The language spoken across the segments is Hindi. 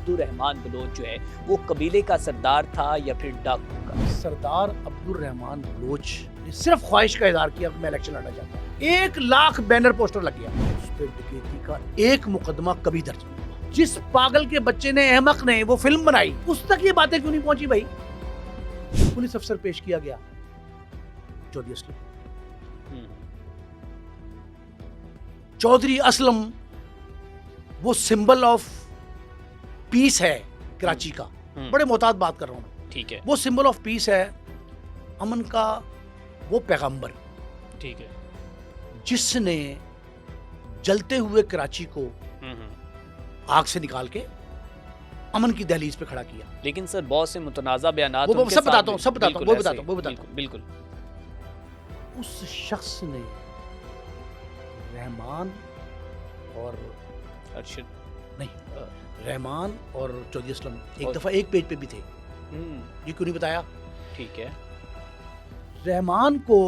अब्दुल रहमान बलोच जो है वो कबीले का सरदार था या फिर डाकू का? सरदार अब्दुल रहमान बलोच ने सिर्फ ख्वाहिश का इजहार किया कि मैं इलेक्शन लड़ना चाहता हूँ। 1 लाख बैनर पोस्टर लग गया। उस पर डकैती का एक मुकदमा कभी दर्ज नहीं हुआ। जिस पागल के बच्चे ने, अहमक ने वो फिल्म बनाई, उस तक ये बातें क्यों नहीं पहुंची भाई? पुलिस अफसर पेश किया गया चौधरी असलम। चौधरी असलम वो सिंबल ऑफ पीस है कराची का। बड़े मोहतात बात कर रहा हूँ। ठीक है, वो सिंबल ऑफ पीस है, अमन का वो पैगंबर, ठीक है, जिसने जलते हुए कराची को आग से निकाल के अमन की दहलीज पे खड़ा किया। लेकिन सर बहुत से मुतनाज़ा बयानात वो उनके सब बताता सामने- हूँ, सब बताता हूँ, बिल्कुल वो बताता ऐसे- हूँ, वो बताता हूँ। बिल्कुल, उस शख्स ने रहमान और अरशद, नहीं, रहमान और चौधरी असलम एक और- दफा एक पेज पे भी थे। ये क्यों नहीं बताया? ठीक है, रहमान को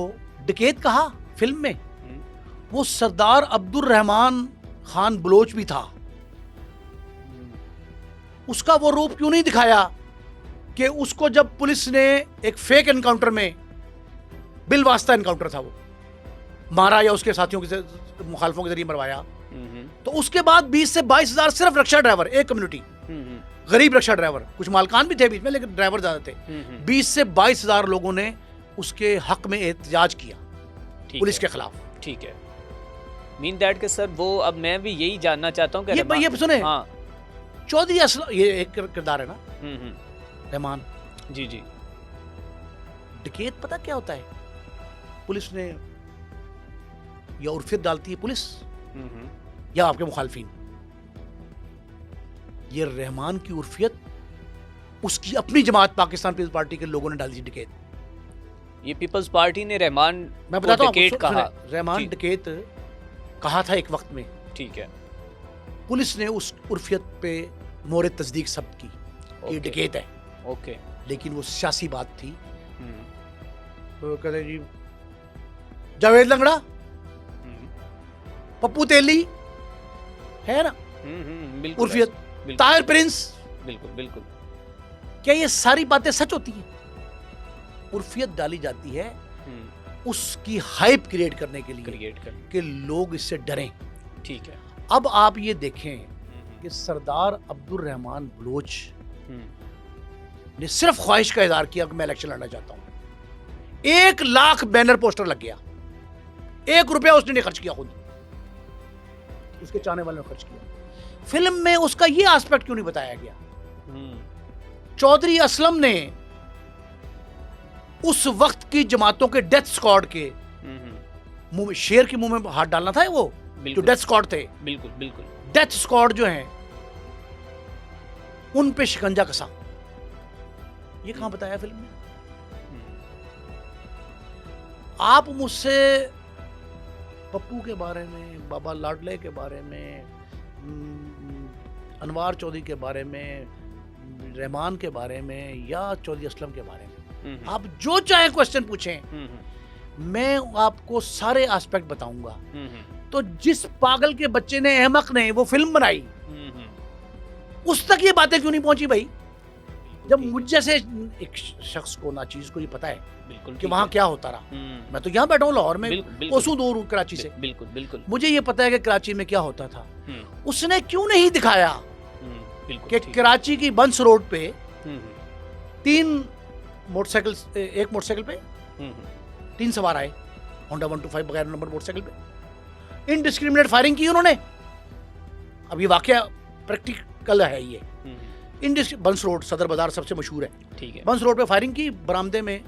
डकैत कहा फिल्म में, वो सरदार अब्दुल रहमान खान बलोच भी था। उसका वो रूप क्यों नहीं दिखाया कि उसको जब पुलिस ने एक फेक एनकाउंटर में, बिलवास्ता एनकाउंटर था, वो मारा या उसके साथियों के मुखालफों के जरिए मरवाया, तो उसके बाद 20 से 22 हजार सिर्फ रक्षा ड्राइवर, एक कम्युनिटी, गरीब रक्षा ड्राइवर, कुछ मालकान भी थे बीच में लेकिन ड्राइवर ज्यादा थे, 20 से 22 हजार लोगों ने उसके हक में एहतजाज किया पुलिस के खिलाफ। ठीक है। मीन दैट के सर वो अब मैं भी यही जानना चाहता हूँ कि ये सुने, हाँ, चौधरी असलम ये एक किरदार है ना, रहमान। जी जी, डकैत पता क्या होता है? पुलिस ने या उर्फियत डालती है पुलिस या आपके मुखालफिन। ये रहमान की उर्फियत उसकी अपनी जमात पाकिस्तान पीपल्स पार्टी के लोगों ने डाली थी डकैत। ये पीपल्स पार्टी ने रहमान मैं को बताता हूँ, डकैत कहा। रहमान जी। डकैत कहा था एक वक्त में। ठीक है, पुलिस ने उस उर्फियत पे मोहर तस्दीक सब की कि ओके, डकैत है, ओके, लेकिन वो सियासी बात थी। तो कहते जी जावेद लंगड़ा, पप्पू तेली है ना, बिल्कुल उर्फियत, बिल्कुल, ताहिर प्रिंस, बिल्कुल बिल्कुल, क्या ये सारी बातें सच होती हैं? उर्फियत डाली जाती है उसकी हाइप क्रिएट करने के लिए क्रिएट कर। कि लोग इससे डरें। ठीक है, अब आप ये देखें कि सरदार अब्दुल रहमान बलोच ने सिर्फ ख्वाहिश का इजहार किया कि मैं इलेक्शन लड़ना चाहता हूं। 1 लाख बैनर पोस्टर लग गया। 1 रुपया उसने नहीं खर्च किया, खुद उसके चाहने वालों ने खर्च किया। फिल्म में उसका ये एस्पेक्ट क्यों नहीं बताया गया? चौधरी असलम ने उस वक्त की जमातों के डेथ स्क्वाड के मुंह में, शेर के मुंह में हाथ डालना था वो, जो बिल्कुल, डेथ स्क्वाड थे, बिल्कुल बिल्कुल, डेथ स्क्वाड जो हैं उन पे शिकंजा कसा। ये कहां बताया फिल्म में? आप मुझसे पप्पू के बारे में, बाबा लाडले के बारे में, अनवार चौधरी के बारे में, रहमान के बारे में या चौधरी असलम के बारे में, आप जो चाहे क्वेश्चन पूछें, मैं आपको सारे एस्पेक्ट बताऊंगा। तो जिस पागल के बच्चे ने, अहमक ने वो फिल्म बनाई, उस तक ये बातें क्यों नहीं पहुंची भाई? जब मुझ जैसे एक शख्स को, नाचीज को ये पता है बिल्कुल कि वहां क्या होता रहा। मैं तो यहाँ बैठा हूँ लाहौर में, कोसों दूर हूँ कराची से, बिल्कुल बिल्कुल, मुझे ये पता है कि कराची में क्या होता था। उसने क्यों नहीं दिखाया कि कराची की बंस रोड पे 3 मोटरसाइकिल, एक मोटरसाइकिल पे 3 सवार आए, होंडा 125 बगैर नंबर मोटरसाइकिल पे, इनडिस्क्रिमिनेट फायरिंग की उन्होंने। अब ये वाकया प्रैक्टिकल है। ये बंस रोड, सदर बाजार सबसे मशहूर है। ठीक है, बंस रोड पे फायरिंग की। बरामदे में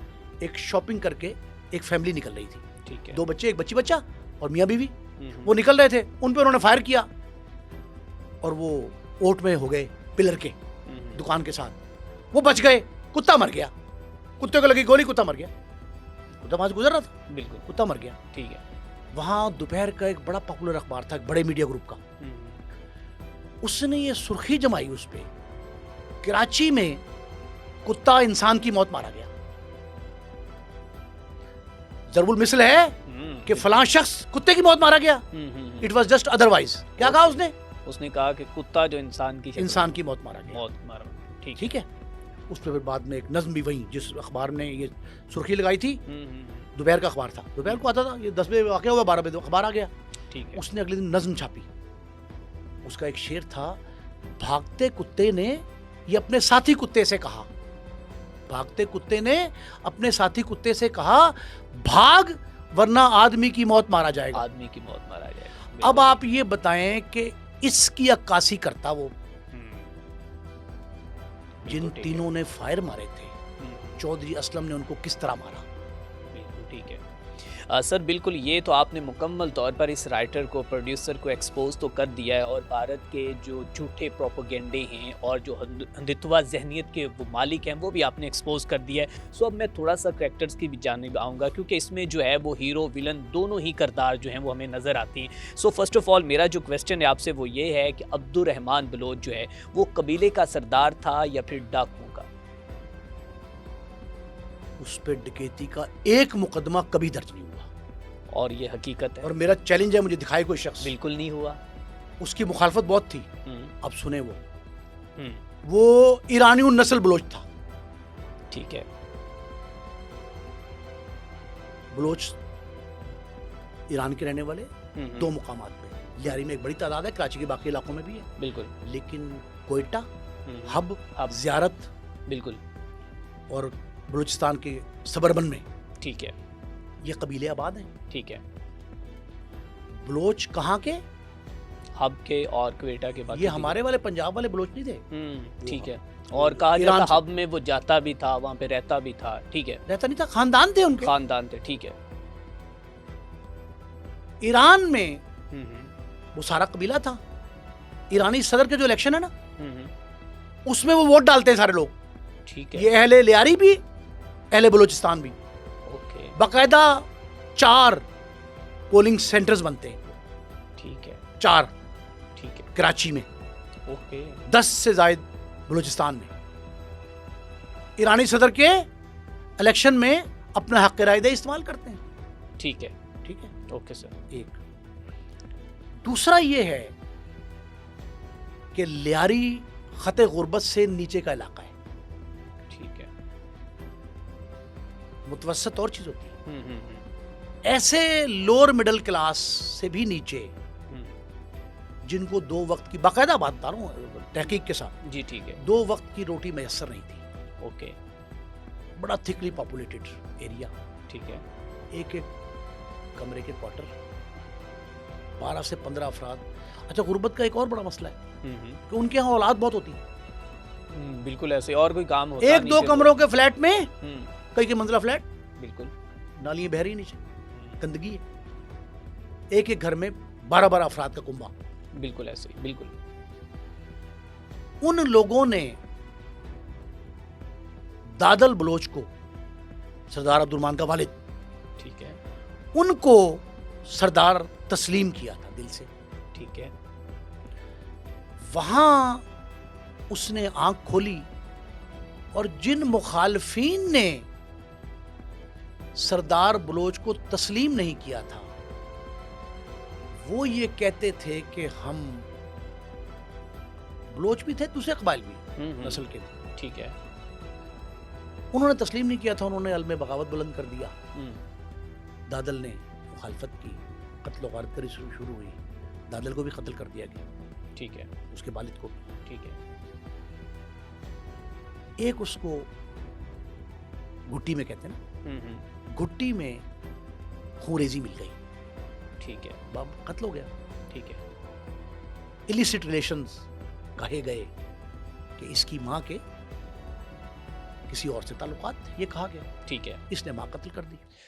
एक शॉपिंग करके एक फैमिली निकल रही थी, ठीक है, 2 बच्चे, एक बच्चा और मियाँ बीवी। वो निकल रहे थे, उन पे उन्होंने फायर किया और वो ओट में हो गए पिलर के दुकान के साथ। वो बच गए, कुत्ता मर गया, कुत्ते को लगी गोली, कुत्ता मर गया। कुत्ता वहां से गुजर रहा था, बिल्कुल, कुत्ता मर गया। ठीक है, वहां दोपहर का एक बड़ा पॉपुलर अखबार था, एक बड़े मीडिया ग्रुप का, उसने ये सुर्खी जमाई उस पे, कराची में कुत्ता इंसान की मौत मारा गया। जरूर मिसल है कि फलां शख्स कुत्ते की मौत मारा गया, इट वॉज जस्ट अदरवाइज। क्या कहा उसने? उसने कहा कि कुत्ता जो इंसान की शक्ल इंसान की मौत मारा गया। मौत मारा। ठीक ठीक है, उस पर फिर बाद में एक नज्म भी वही जिस अखबार ने ये सुर्खी लगाई थी, दोपहर का अखबार था, दोपहर को आता था, ये 10 बजे वाक़या हुआ, 12 बजे अखबार आ गया। ठीक है। उसने अगले दिन नज्म छापी, उसका एक शेर था, भागते कुत्ते ने ये अपने साथी कुत्ते से कहा, भागते कुत्ते ने अपने साथी कुत्ते से कहा, भाग वरना आदमी की मौत मारा जाएगा। आदमी की मौत मारा जाएगा। अब आप ये बताएं कि इसकी अक्कासी करता वो जिन तीनों ने फायर मारे थे, चौधरी असलम ने उनको किस तरह मारा। बिल्कुल ठीक है। सर बिल्कुल, ये तो आपने मुकम्मल तौर पर इस राइटर को, प्रोड्यूसर को एक्सपोज तो कर दिया है, और भारत के जो झूठे प्रोपोगेंडे हैं और जो हिंदुत्वा जहनीत के वो मालिक हैं वो भी आपने एक्सपोज कर दिया है। सो अब मैं थोड़ा सा करैक्टर्स की भी जानिब आऊँगा, क्योंकि इसमें जो है वो हीरो विलन दोनों ही किरदार जो हैं वो हमें नज़र आती हैं। सो फर्स्ट ऑफ ऑल मेरा जो क्वेश्चन है आपसे वो ये है कि अब्दुर्रहमान बलोच जो है वो कबीले का सरदार था या फिर डाकुओं का? उस पर डकैती का एक मुकदमा कभी दर्ज नहीं हुआ, और ये हकीकत है। और मेरा चैलेंज है, मुझे दिखाए कोई शख्स। बिल्कुल नहीं हुआ। उसकी मुखालफत बहुत थी। अब सुने हम्म, वो ईरानी नस्ल बलोच था। ठीक है। बलोच ईरान के रहने वाले दो मुकामात पे, लियारी में एक बड़ी तादाद है, कराची के बाकी इलाकों में भी है, बिल्कुल। लेकिन कोयटा हब हब। ज़ियारत बिल्कुल। और बलूचिस्तान के सबरबन में ठीक है। ये कबीले आबाद हैं। ठीक है। बलोच कहाँ के? हब के और क्वेटा के बाकी। ये हमारे वाले पंजाब वाले बलोच नहीं थे। ठीक है। और कहा जाता हब में वो जाता भी था, वहाँ पे रहता भी था। ठीक है। रहता नहीं था, खानदान थे उनके, खानदान थे। ठीक है। ईरान में वो सारा कबीला था। ईरानी सदर के जो इलेक्शन है ना, उसमें वो वोट डालते हैं सारे लोग। ठीक है। ये अहले लियारी भी, अहले बलूचिस्तान भी। ओके। बाकायदा 4 पोलिंग सेंटर्स बनते हैं। ठीक है। 4 ठीक है। कराची में, ओके। 10 से जायद बलूचिस्तान में। ईरानी सदर के इलेक्शन में अपना हक राय दे इस्तेमाल करते हैं। ठीक है। ठीक है। Okay sir. एक दूसरा ये है कि लियारी खते गुर्बत से नीचे का इलाका है। ठीक है। मुतवसत और चीज होती है। ऐसे लोअर मिडिल क्लास से भी नीचे, जिनको 2 वक्त की, बाकायदा बात बता रहा हूं तहकीक के साथ, जी ठीक है, 2 वक्त की रोटी मैसर नहीं थी। ओके। बड़ा थिकली पॉपुलेटेड एरिया। ठीक है। एक कमरे के क्वार्टर, 12 से 15 अफराद। अच्छा, गुर्बत का एक और बड़ा मसला है कि उनके यहाँ औलाद बहुत होती है। बिल्कुल ऐसे और कोई काम होता 1-2 कमरों के फ्लैट में कई के मंजिला फ्लैट, बिल्कुल नालियां बह रही नीचे, गंदगी है। एक घर में 12-12 अफराद का कुंबा। बिल्कुल ऐसे, बिल्कुल। उन लोगों ने दादल बलोच को, सरदार अब्दुर्रहमान का वालिद, ठीक है, उनको सरदार तस्लीम किया था दिल से। ठीक है। वहां उसने आंख खोली और जिन मुखालफीन ने सरदार बलोच को तस्लीम नहीं किया था, वो ये कहते थे कि हम बलोच भी थे, दूसरे कबाइल भी नस्ल के थे। ठीक है। उन्होंने तस्लीम नहीं किया था, उन्होंने अलमे बगावत बुलंद कर दिया। दादल ने मुखालफत की, कत्ल और गारत करी शुरू हुई। दादल को भी कत्ल कर दिया गया। ठीक है। उसके वालिद को भी। ठीक है। एक उसको घुट्टी में कहते हैं ना, घुट्टी में खूरेजी मिल गई। ठीक है। बाप कत्ल हो गया। ठीक है। इलिसिट रिलेशंस कहे गए कि इसकी माँ के किसी और से ताल्लुकात थे, ये कहा गया। ठीक है। इसने माँ कत्ल कर दी।